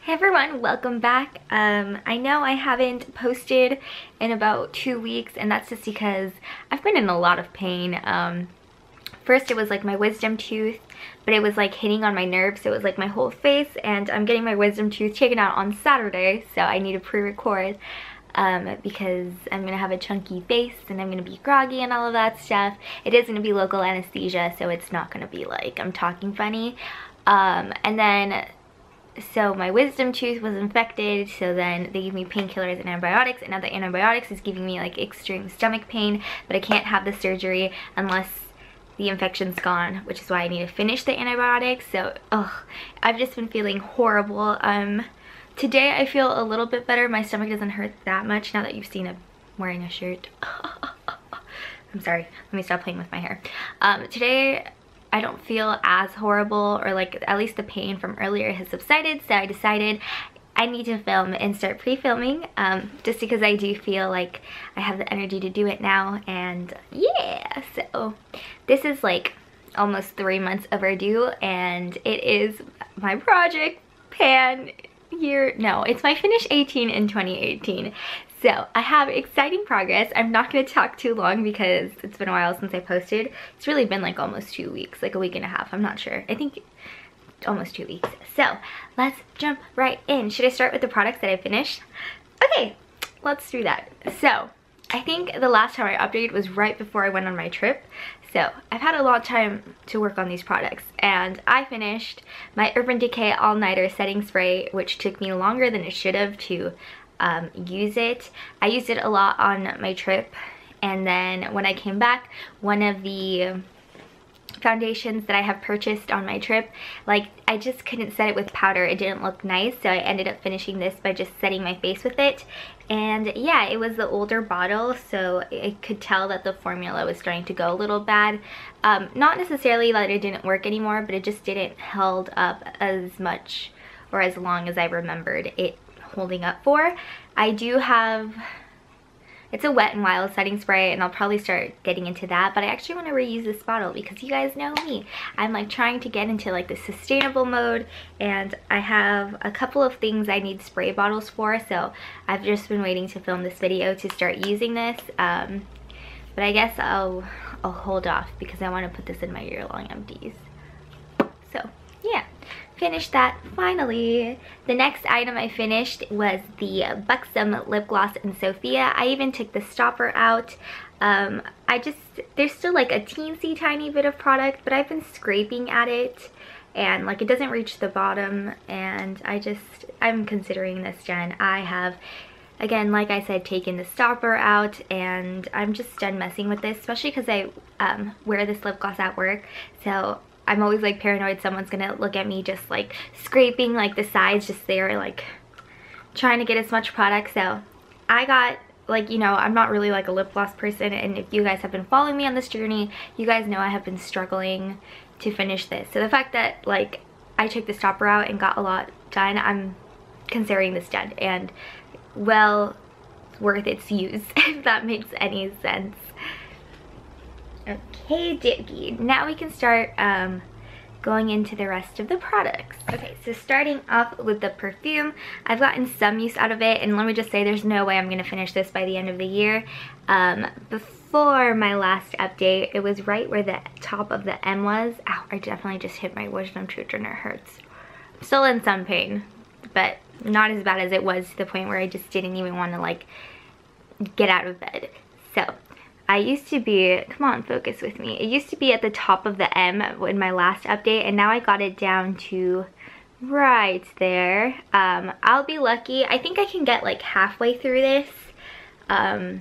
Hey everyone, welcome back. I know I haven't posted in about 2 weeks, and that's just because I've been in a lot of pain. First it was like my wisdom tooth, but it was like hitting on my nerves, so it was like my whole face, and I'm getting my wisdom tooth taken out on Saturday, so I need to pre-record because I'm gonna have a chunky face and I'm gonna be groggy and all of that stuff. It is gonna be local anesthesia, so it's not gonna be like I'm talking funny. So my wisdom tooth was infected, so then they gave me painkillers and antibiotics, and now the antibiotics is giving me like extreme stomach pain, but I can't have the surgery unless the infection's gone, which is why I need to finish the antibiotics. So I've just been feeling horrible. Today I feel a little bit better. My stomach doesn't hurt that much now that you've seen I'm wearing a shirt. I'm sorry, let me stop playing with my hair. Today I don't feel as horrible, or like at least the pain from earlier has subsided, so I decided I need to film and start pre-filming, just because I do feel like I have the energy to do it now. And yeah, so this is like almost 3 months overdue, and it is my project pan year. No, it's my finish 18 in 2018. So I have exciting progress. I'm not going to talk too long because it's been a while since I posted. It's really been like almost 2 weeks, like a week and a half. I'm not sure. I think almost 2 weeks. So let's jump right in. Should I start with the products that I finished? Okay, let's do that. So I think the last time I updated was right before I went on my trip. So I've had a lot of time to work on these products, and I finished my Urban Decay All-Nighter Setting Spray, which took me longer than it should have to use it. I used it a lot on my trip, and then when I came back, one of the foundations that I have purchased on my trip, like I just couldn't set it with powder. It didn't look nice, so I ended up finishing this by just setting my face with it. And yeah, it was the older bottle, so I could tell that the formula was starting to go a little bad. Not necessarily that it didn't work anymore, but it just didn't held up as much or as long as I remembered it holding up for. I do have, it's a Wet n Wild setting spray, and I'll probably start getting into that, but I actually want to reuse this bottle because you guys know me. I'm like trying to get into like the sustainable mode, and I have a couple of things I need spray bottles for, so I've just been waiting to film this video to start using this. But I guess I'll hold off because I want to put this in my year-long empties. So yeah, finished that finally. The next item I finished was the Buxom lip gloss in Sophia. I even took the stopper out. There's still like a teensy tiny bit of product, but I've been scraping at it, and like it doesn't reach the bottom, and I'm considering this done. I have, again, like I said, taken the stopper out, and I'm just done messing with this, especially because I wear this lip gloss at work, so I'm always like paranoid someone's gonna look at me just like scraping like the sides just there, like trying to get as much product. So I got, like, you know, I'm not really like a lip gloss person, and if you guys have been following me on this journey, you guys know I have been struggling to finish this. So the fact that like I took the stopper out and got a lot done, I'm considering this done and well worth its use, if that makes any sense. Okay, Dickie. Now we can start going into the rest of the products. Okay, so starting off with the perfume, I've gotten some use out of it, and let me just say there's no way I'm going to finish this by the end of the year. Before my last update, it was right where the top of the M was. Ow, I definitely just hit my wisdom tooth and it hurts. I'm still in some pain, but not as bad as it was to the point where I just didn't even want to like get out of bed. So I used to be, come on, focus with me. It used to be at the top of the M in my last update, and now I got it down to right there. I'll be lucky. I think I can get like halfway through this, but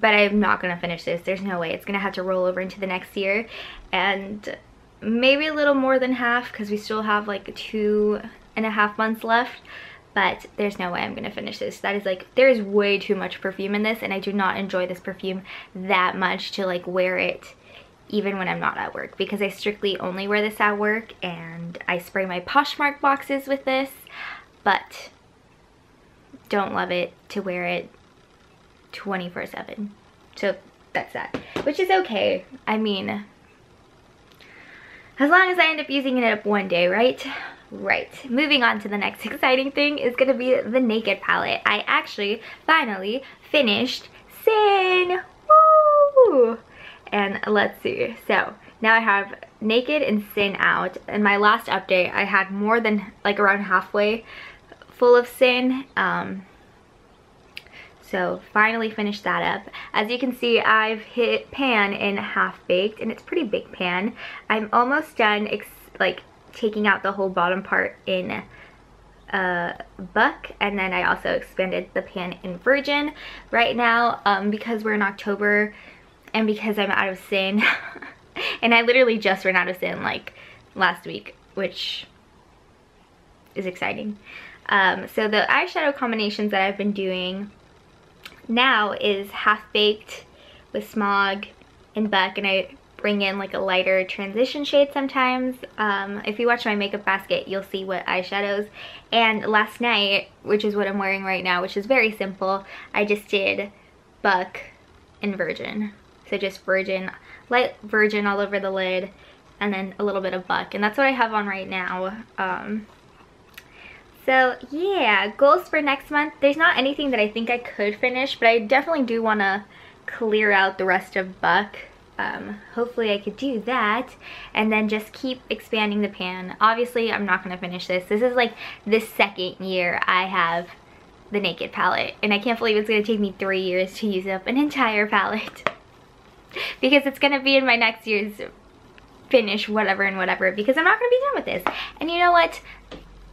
I'm not gonna finish this. There's no way. It's gonna have to roll over into the next year, and maybe a little more than half because we still have like 2.5 months left. But there's no way I'm gonna finish this. That is like, there is way too much perfume in this, and I do not enjoy this perfume that much to like wear it even when I'm not at work, because I strictly only wear this at work, and I spray my Poshmark boxes with this, but don't love it to wear it 24/7. So that's that, which is okay. I mean, as long as I end up using it up one day, right? Right, moving on to the next exciting thing is gonna be the Naked palette. I actually finally finished Sin! Woo! And let's see, so now I have Naked and Sin out. In my last update, I had more than like around halfway full of Sin. So finally finished that up. As you can see, I've hit pan in Half Baked, and it's a pretty big pan. I'm almost done like taking out the whole bottom part in Buck, and then I also expanded the pan in Virgin. Right now, because we're in October and because I'm out of Sin, and I literally just ran out of Sin like last week, which is exciting. So the eyeshadow combinations that I've been doing now is Half Baked with Smog and Buck, and I bring in like a lighter transition shade sometimes. If you watch my makeup basket, you'll see what eyeshadows. And last night, which is what I'm wearing right now, which is very simple, I just did Buck and Virgin. So just Virgin, light Virgin all over the lid, and then a little bit of Buck, and that's what I have on right now. So yeah, goals for next month. There's not anything that I think I could finish, but I definitely do want to clear out the rest of Buck. Hopefully I could do that, and then just keep expanding the pan. Obviously I'm not going to finish this. This is like the second year I have the Naked palette, and I can't believe it's going to take me 3 years to use up an entire palette. Because it's going to be in my next year's finish whatever and whatever, because I'm not going to be done with this. And you know what?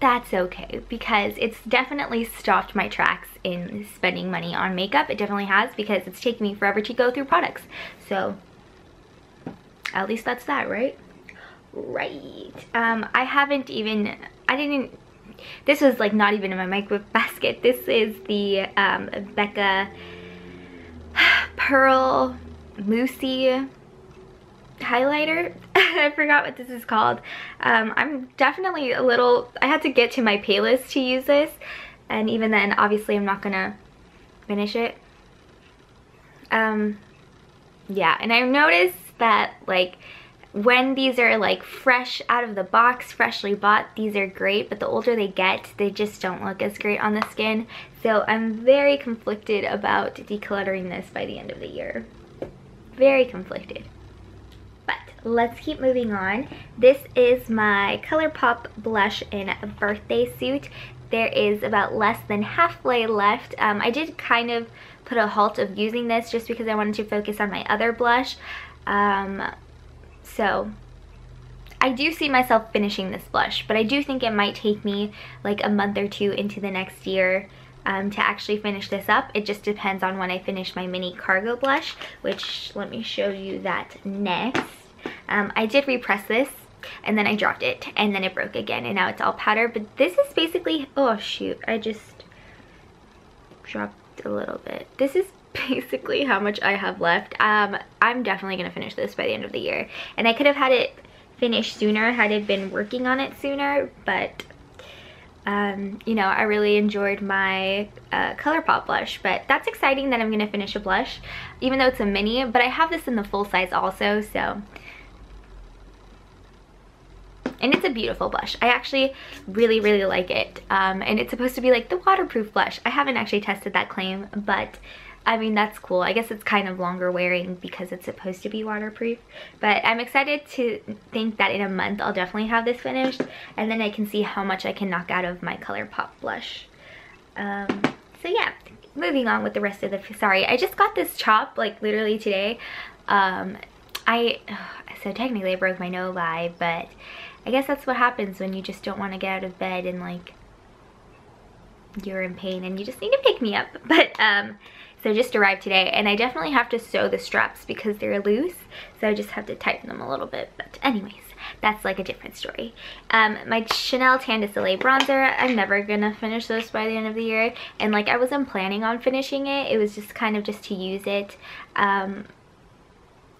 That's okay, because it's definitely stopped my tracks in spending money on makeup. It definitely has, because it's taken me forever to go through products. So at least that's that, right? Right. This was like not even in my makeup basket. This is the Becca Pearl Moussey highlighter. I forgot what this is called. I'm definitely a little, I had to get to my Payless to use this, and even then obviously I'm not gonna finish it. Yeah, and I've noticed that like when these are like fresh out of the box, freshly bought, these are great, but the older they get, they just don't look as great on the skin. So I'm very conflicted about decluttering this by the end of the year. Very conflicted. But let's keep moving on. This is my ColourPop blush in a birthday suit. There is about less than halfway left. I did kind of put a halt of using this just because I wanted to focus on my other blush. So I do see myself finishing this blush, but I do think it might take me like a month or two into the next year to actually finish this up. It just depends on when I finish my mini cargo blush, which let me show you that next. I did repress this, and then I dropped it, and then it broke again, and now it's all powder. But this is basically, oh shoot, I just dropped a little bit. This is basically how much I have left. I'm definitely gonna finish this by the end of the year, and I could have had it finished sooner had I been working on it sooner, but you know, I really enjoyed my ColourPop blush. But that's exciting that I'm gonna finish a blush, even though it's a mini, but I have this in the full size also, so. And it's a beautiful blush. I actually really, really like it. And it's supposed to be like the waterproof blush. I haven't actually tested that claim, but I mean, that's cool. I guess it's kind of longer wearing because it's supposed to be waterproof. But I'm excited to think that in a month I'll definitely have this finished, and then I can see how much I can knock out of my ColourPop blush. So yeah, moving on with the rest of the, sorry, I just got this chop like literally today. So technically I broke my Novi, but I guess that's what happens when you just don't want to get out of bed and like you're in pain and you just need to pick me up. But so just arrived today, and I definitely have to sew the straps because they're loose, so I just have to tighten them a little bit. But anyways, that's like a different story. My Chanel Tan de Soleil bronzer, I'm never gonna finish this by the end of the year, and like I wasn't planning on finishing it. It was just kind of just to use it.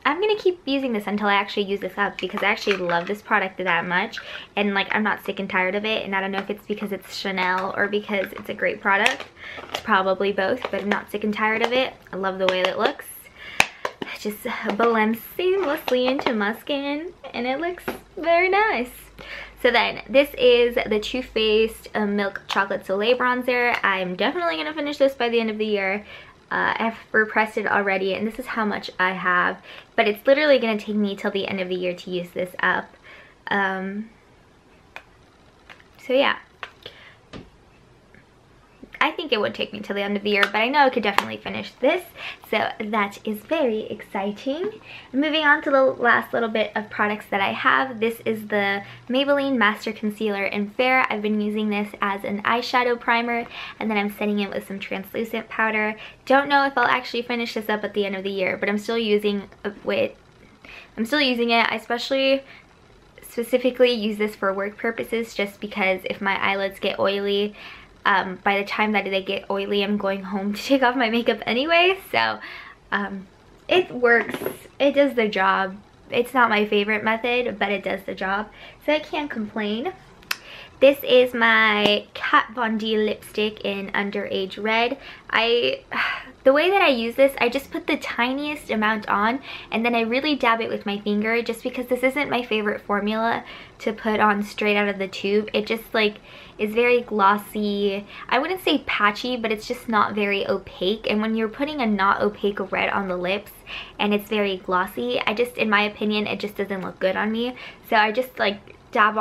I'm gonna keep using this until I actually use this up, because I actually love this product that much, and like I'm not sick and tired of it. And I don't know if it's because it's Chanel or because it's a great product. It's probably both, but I'm not sick and tired of it. I love the way that it looks. It just blends seamlessly into my skin, and it looks very nice. So then this is the Too Faced Milk Chocolate Soleil Bronzer. I'm definitely going to finish this by the end of the year. I've repressed it already, and this is how much I have, but it's literally going to take me till the end of the year to use this up. So yeah, I think it would take me till the end of the year, but I know I could definitely finish this, so that is very exciting. Moving on to the last little bit of products that I have. This is the Maybelline Master Concealer in Fair. I've been using this as an eyeshadow primer, and then I'm setting it with some translucent powder. Don't know if I'll actually finish this up at the end of the year, but I'm still using it. I specifically use this for work purposes, just because if my eyelids get oily, by the time that they get oily, I'm going home to take off my makeup anyway. So it works, it does the job. It's not my favorite method, but it does the job, so I can't complain. This is my Kat Von D lipstick in Underage Red. The way that I use this, I just put the tiniest amount on, and then I really dab it with my finger, just because this isn't my favorite formula to put on straight out of the tube. It just like is very glossy. I wouldn't say patchy, but it's just not very opaque. And when you're putting a not opaque red on the lips and it's very glossy, in my opinion, it just doesn't look good on me. So I just like dab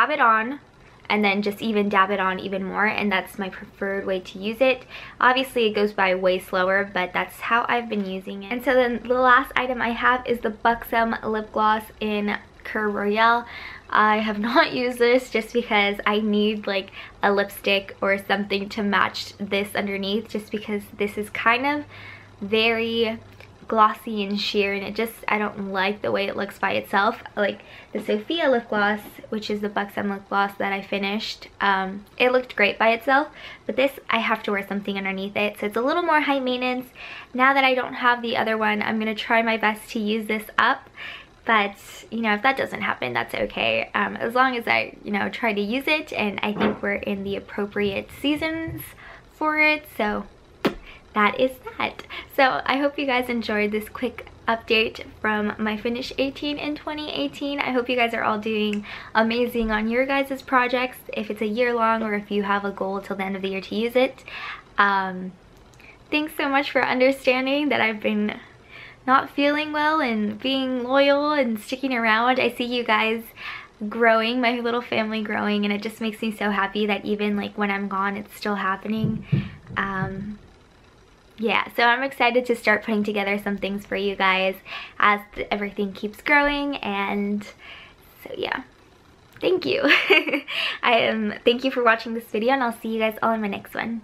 it on, and then just even dab it on even more, and that's my preferred way to use it. Obviously it goes by way slower, but that's how I've been using it. And so then the last item I have is the Buxom lip gloss in Cœur Royale. I have not used this just because I need like a lipstick or something to match this underneath, just because this is kind of very glossy and sheer, and I don't like the way it looks by itself. Like the Sophia lip gloss, which is the Buxom lip gloss that I finished, it looked great by itself, but this I have to wear something underneath it, so it's a little more high maintenance. Now that I don't have the other one, I'm gonna try my best to use this up, but you know, if that doesn't happen, that's okay, as long as I try to use it, and I think we're in the appropriate seasons for it, so that is that. So I hope you guys enjoyed this quick update from my Finish 18 in 2018. I hope you guys are all doing amazing on your guys' projects, if it's a year long or if you have a goal till the end of the year to use it. Thanks so much for understanding that I've been not feeling well and being loyal and sticking around. I see you guys growing, my little family growing, and it just makes me so happy that even like when I'm gone, it's still happening. Yeah, so I'm excited to start putting together some things for you guys as everything keeps growing, and so yeah, thank you. Thank you for watching this video, and I'll see you guys all in my next one.